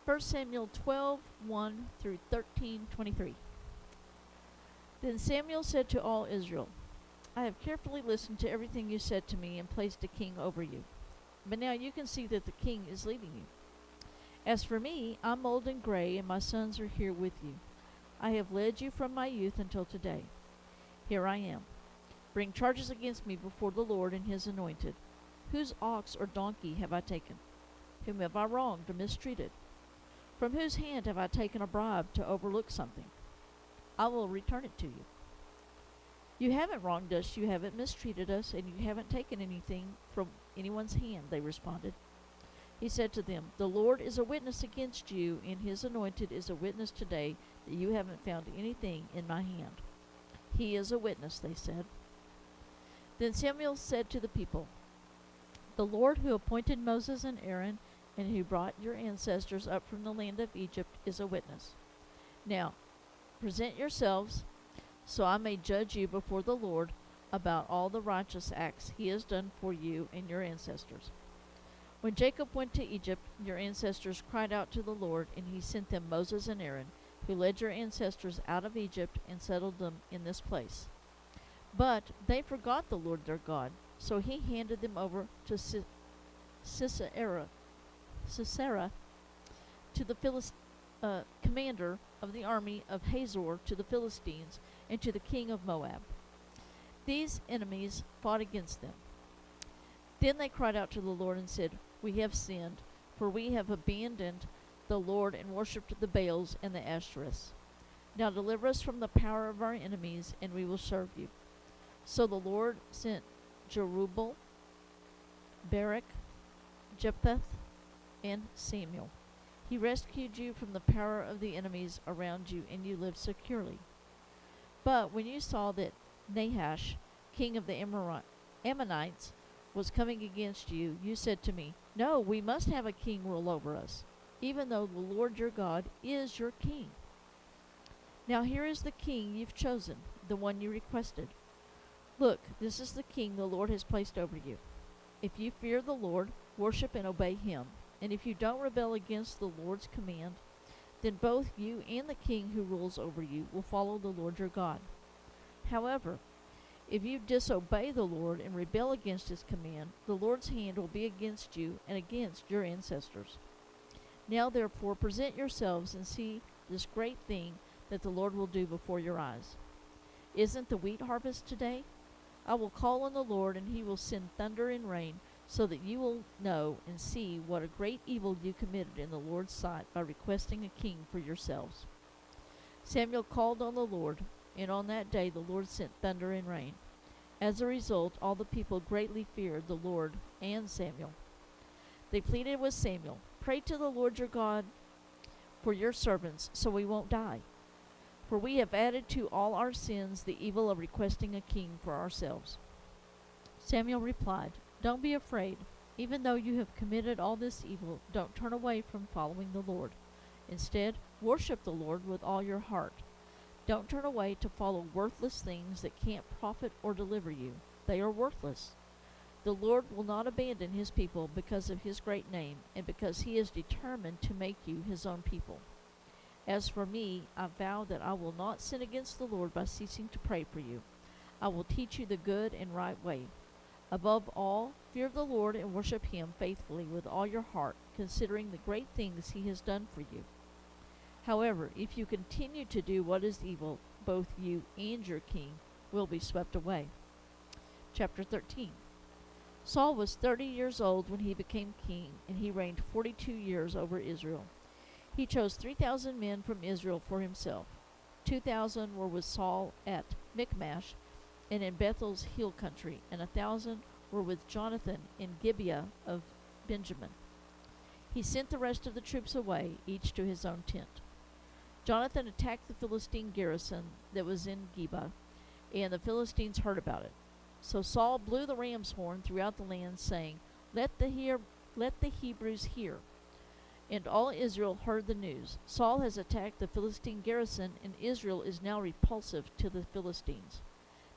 1 Samuel 12:1 through 13:23. Then Samuel said to all Israel, I have carefully listened to everything you said to me and placed a king over you. But now you can see that the king is leaving you. As for me, I'm old and gray, and my sons are here with you. I have led you from my youth until today. Here I am. Bring charges against me before the Lord and his anointed. Whose ox or donkey have I taken? Whom have I wronged or mistreated? From whose hand have I taken a bribe to overlook something? I will return it to you. You haven't wronged us, you haven't mistreated us, and you haven't taken anything from anyone's hand, they responded. He said to them, The Lord is a witness against you, and his anointed is a witness today that you haven't found anything in my hand. He is a witness, they said. Then Samuel said to the people, The Lord who appointed Moses and Aaron, and who brought your ancestors up from the land of Egypt, is a witness. Now, present yourselves, so I may judge you before the Lord about all the righteous acts he has done for you and your ancestors. When Jacob went to Egypt, your ancestors cried out to the Lord, and he sent them Moses and Aaron, who led your ancestors out of Egypt and settled them in this place. But they forgot the Lord their God, so he handed them over to Sisera, to the commander of the army of Hazor, to the Philistines, and to the king of Moab. These enemies fought against them. Then they cried out to the Lord and said, We have sinned, for we have abandoned the Lord and worshipped the Baals and the Ashtoreths. Now deliver us from the power of our enemies, and we will serve you. So the Lord sent Jerubbaal, Barak, Jephthah, and Samuel. He rescued you from the power of the enemies around you, and you lived securely. But when you saw that Nahash, king of the Ammonites, was coming against you, you said to me, No, we must have a king rule over us, even though the Lord your God is your king. Now here is the king you've chosen, the one you requested. Look, this is the king the Lord has placed over you. If you fear the Lord, worship and obey him. And if you don't rebel against the Lord's command, then both you and the king who rules over you will follow the Lord your God. However, if you disobey the Lord and rebel against his command, the Lord's hand will be against you and against your ancestors. Now therefore present yourselves and see this great thing that the Lord will do before your eyes. Isn't the wheat harvest today? I will call on the Lord, and he will send thunder and rain, so that you will know and see what a great evil you committed in the Lord's sight by requesting a king for yourselves. Samuel called on the Lord, and on that day the Lord sent thunder and rain. As a result, all the people greatly feared the Lord and Samuel. They pleaded with Samuel, Pray to the Lord your God for your servants, so we won't die. For we have added to all our sins the evil of requesting a king for ourselves. Samuel replied, Don't be afraid. Even though you have committed all this evil, don't turn away from following the Lord. Instead, worship the Lord with all your heart. Don't turn away to follow worthless things that can't profit or deliver you. They are worthless. The Lord will not abandon his people because of his great name, and because he is determined to make you his own people. As for me, I vow that I will not sin against the Lord by ceasing to pray for you. I will teach you the good and right way. Above all, fear the Lord and worship him faithfully with all your heart, considering the great things he has done for you. However, if you continue to do what is evil, both you and your king will be swept away. Chapter 13. Saul was 30 years old when he became king, and he reigned 42 years over Israel. He chose 3,000 men from Israel for himself. 2,000 were with Saul at Michmash and in Bethel's hill country, and 1,000 were with Jonathan in Gibeah of Benjamin. He sent the rest of the troops away, each to his own tent. Jonathan attacked the Philistine garrison that was in Geba, and the Philistines heard about it. So Saul blew the ram's horn throughout the land, saying, Let the Hebrews hear. And all Israel heard the news. Saul has attacked the Philistine garrison, and Israel is now repulsive to the Philistines.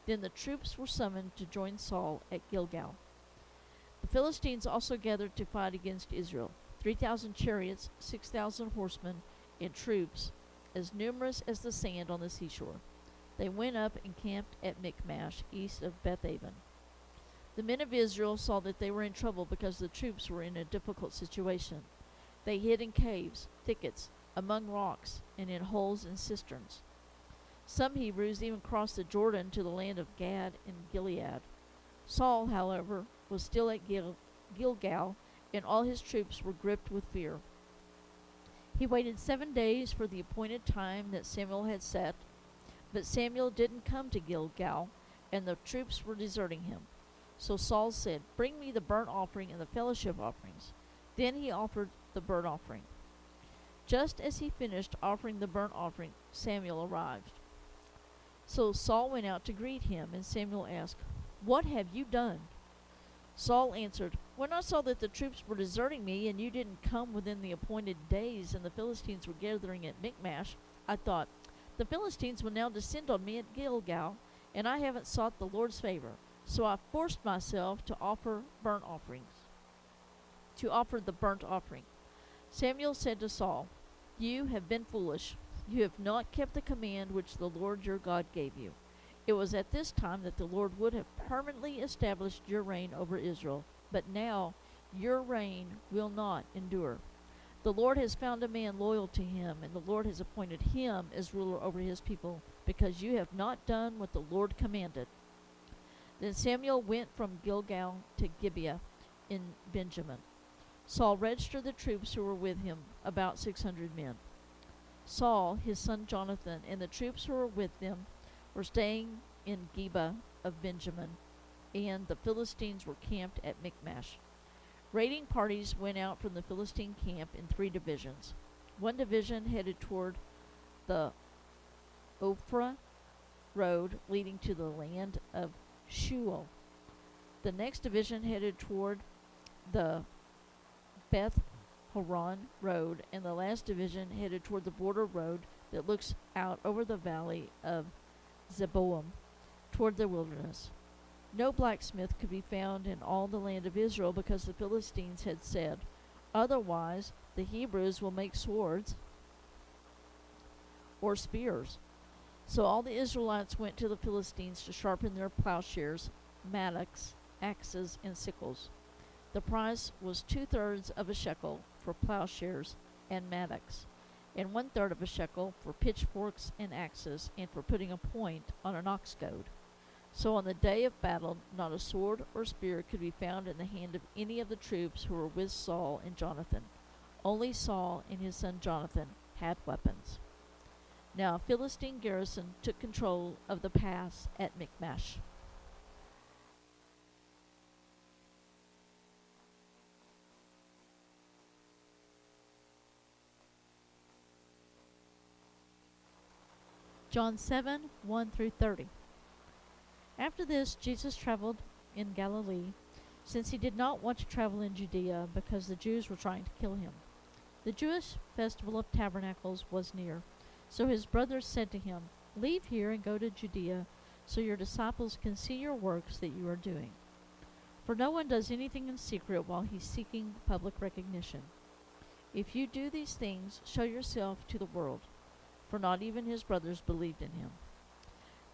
Then the troops were summoned to join Saul at Gilgal. The Philistines also gathered to fight against Israel. 3,000 chariots, 6,000 horsemen, and troops as numerous as the sand on the seashore. They went up and camped at Michmash, east of Bethaven. The men of Israel saw that they were in trouble because the troops were in a difficult situation. They hid in caves, thickets, among rocks, and in holes and cisterns. Some Hebrews even crossed the Jordan to the land of Gad and Gilead. Saul, however, was still at Gilgal, and all his troops were gripped with fear. He waited 7 days for the appointed time that Samuel had set, but Samuel didn't come to Gilgal, and the troops were deserting him. So Saul said, "Bring me the burnt offering and the fellowship offerings." Then he offered the burnt offering. Just as he finished offering the burnt offering, Samuel arrived. So Saul went out to greet him, and Samuel asked, "What have you done?" Saul answered, "When I saw that the troops were deserting me, and you didn't come within the appointed days, and the Philistines were gathering at Michmash, I thought, the Philistines will now descend on me at Gilgal, and I haven't sought the Lord's favor. So I forced myself to offer the burnt offering." Samuel said to Saul, "You have been foolish. You have not kept the command which the Lord your God gave you. It was at this time that the Lord would have permanently established your reign over Israel, but now your reign will not endure. The Lord has found a man loyal to him, and the Lord has appointed him as ruler over his people, because you have not done what the Lord commanded." Then Samuel went from Gilgal to Gibeah in Benjamin. Saul registered the troops who were with him, about 600 men. Saul, his son Jonathan, and the troops who were with them were staying in Geba of Benjamin, and the Philistines were camped at Michmash. Raiding parties went out from the Philistine camp in 3 divisions. One division headed toward the Ophrah road leading to the land of Shual. The next division headed toward the Beth Horon road, and the last division headed toward the border road that looks out over the valley of Zeboim toward the wilderness. No blacksmith could be found in all the land of Israel, because the Philistines had said, "Otherwise the Hebrews will make swords or spears." So all the Israelites went to the Philistines to sharpen their plowshares, mattocks, axes, and sickles. The price was 2/3 of a shekel for plowshares and mattocks, and 1/3 of a shekel for pitchforks and axes, and for putting a point on an ox goad. So on the day of battle, not a sword or spear could be found in the hand of any of the troops who were with Saul and Jonathan. Only Saul and his son Jonathan had weapons. Now a Philistine garrison took control of the pass at Michmash. John 7, 1-30. After this, Jesus traveled in Galilee, since he did not want to travel in Judea, because the Jews were trying to kill him. The Jewish festival of tabernacles was near. So his brothers said to him, "Leave here and go to Judea, so your disciples can see your works that you are doing. For no one does anything in secret while he's seeking public recognition. If you do these things, show yourself to the world." For not even his brothers believed in him.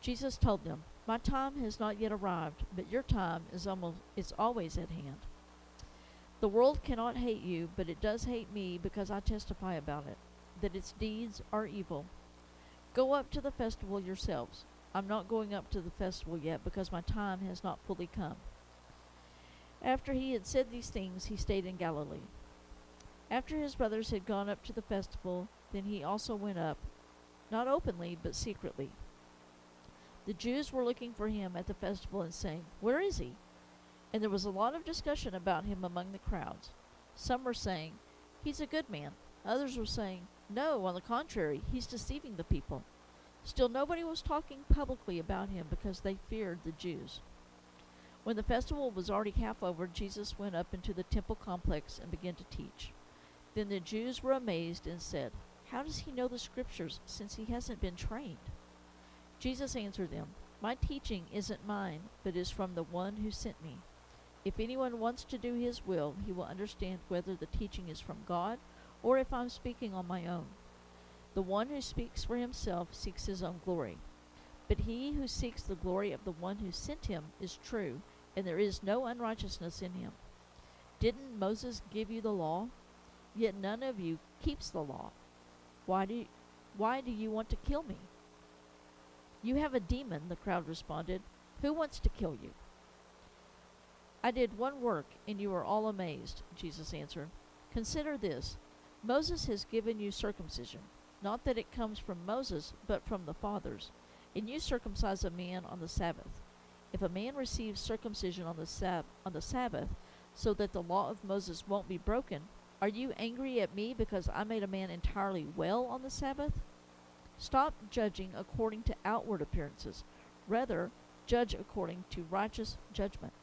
Jesus told them, "My time has not yet arrived, but your time is always at hand. The world cannot hate you, but it does hate me, because I testify about it, that its deeds are evil. Go up to the festival yourselves. I'm not going up to the festival yet, because my time has not fully come." After he had said these things, he stayed in Galilee. After his brothers had gone up to the festival, then he also went up, not openly, but secretly. The Jews were looking for him at the festival and saying, "Where is he?" And there was a lot of discussion about him among the crowds. Some were saying, "He's a good man." Others were saying, "No, on the contrary, he's deceiving the people." Still nobody was talking publicly about him, because they feared the Jews. When the festival was already half over, Jesus went up into the temple complex and began to teach. Then the Jews were amazed and said, "How does he know the scriptures, since he hasn't been trained?" Jesus answered them, "My teaching isn't mine, but is from the one who sent me. If anyone wants to do his will, he will understand whether the teaching is from God or if I'm speaking on my own. The one who speaks for himself seeks his own glory. But he who seeks the glory of the one who sent him is true, and there is no unrighteousness in him. Didn't Moses give you the law? Yet none of you keeps the law. Why do you want to kill me? You have a demon, the crowd responded. Who wants to kill you? I did one work, and you are all amazed, Jesus answered. Consider this. Moses has given you circumcision, not that it comes from Moses, but from the fathers. And you circumcise a man on the Sabbath. If a man receives circumcision on the Sabbath, so that the law of Moses won't be broken, are you angry at me because I made a man entirely well on the Sabbath? Stop judging according to outward appearances. Rather, judge according to righteous judgment.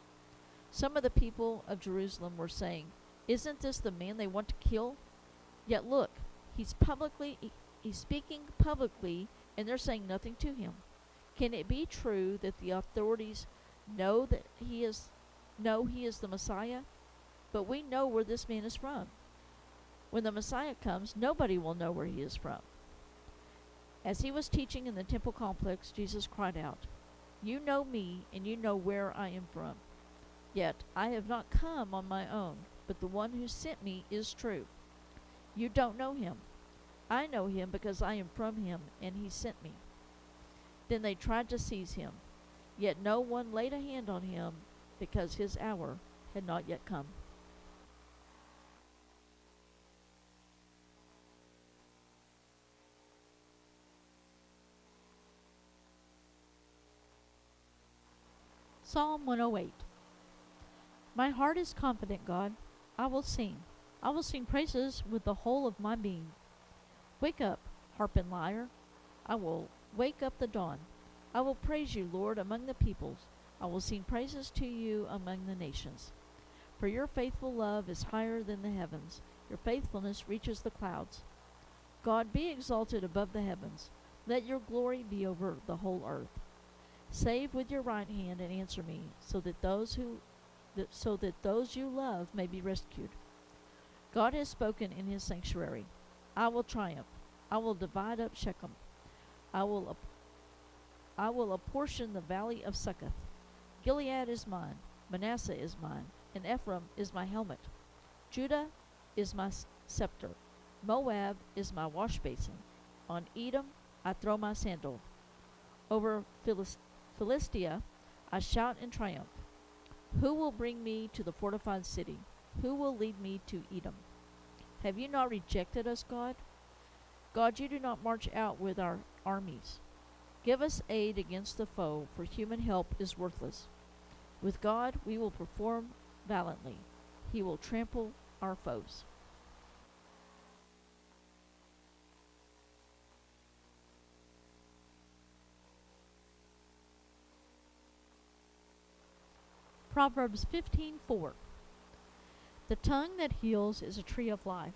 Some of the people of Jerusalem were saying, Isn't this the man they want to kill? Yet look, he's speaking publicly, and they're saying nothing to him. Can it be true that the authorities know he is the Messiah? But we know where this man is from. When the Messiah comes, nobody will know where he is from. As he was teaching in the temple complex, Jesus cried out, You know me, and you know where I am from. Yet I have not come on my own, but the one who sent me is true. You don't know him. I know him because I am from him, and he sent me. Then they tried to seize him, yet no one laid a hand on him, because his hour had not yet come. Psalm 108. My heart is confident, God. I will sing. I will sing praises with the whole of my being. Wake up, harp and lyre. I will wake up the dawn. I will praise you, Lord, among the peoples. I will sing praises to you among the nations. For your faithful love is higher than the heavens. Your faithfulness reaches the clouds. God, be exalted above the heavens. Let your glory be over the whole earth. Save with your right hand and answer me, so that those you love may be rescued. God has spoken in his sanctuary. I will triumph. I will divide up Shechem. I will apportion the valley of Succoth. Gilead is mine, Manasseh is mine, and Ephraim is my helmet. Judah is my scepter. Moab is my wash basin. On Edom I throw my sandal. Over Philistia I shout in triumph. Who will bring me to the fortified city? Who will lead me to Edom? Have you not rejected us, God? God, you do not march out with our armies. Give us aid against the foe, for human help is worthless. With God we will perform valiantly. He will trample our foes. Proverbs 15:4. The tongue that heals is a tree of life,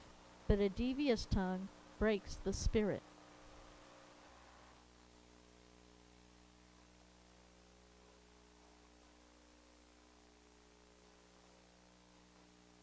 but a devious tongue breaks the spirit.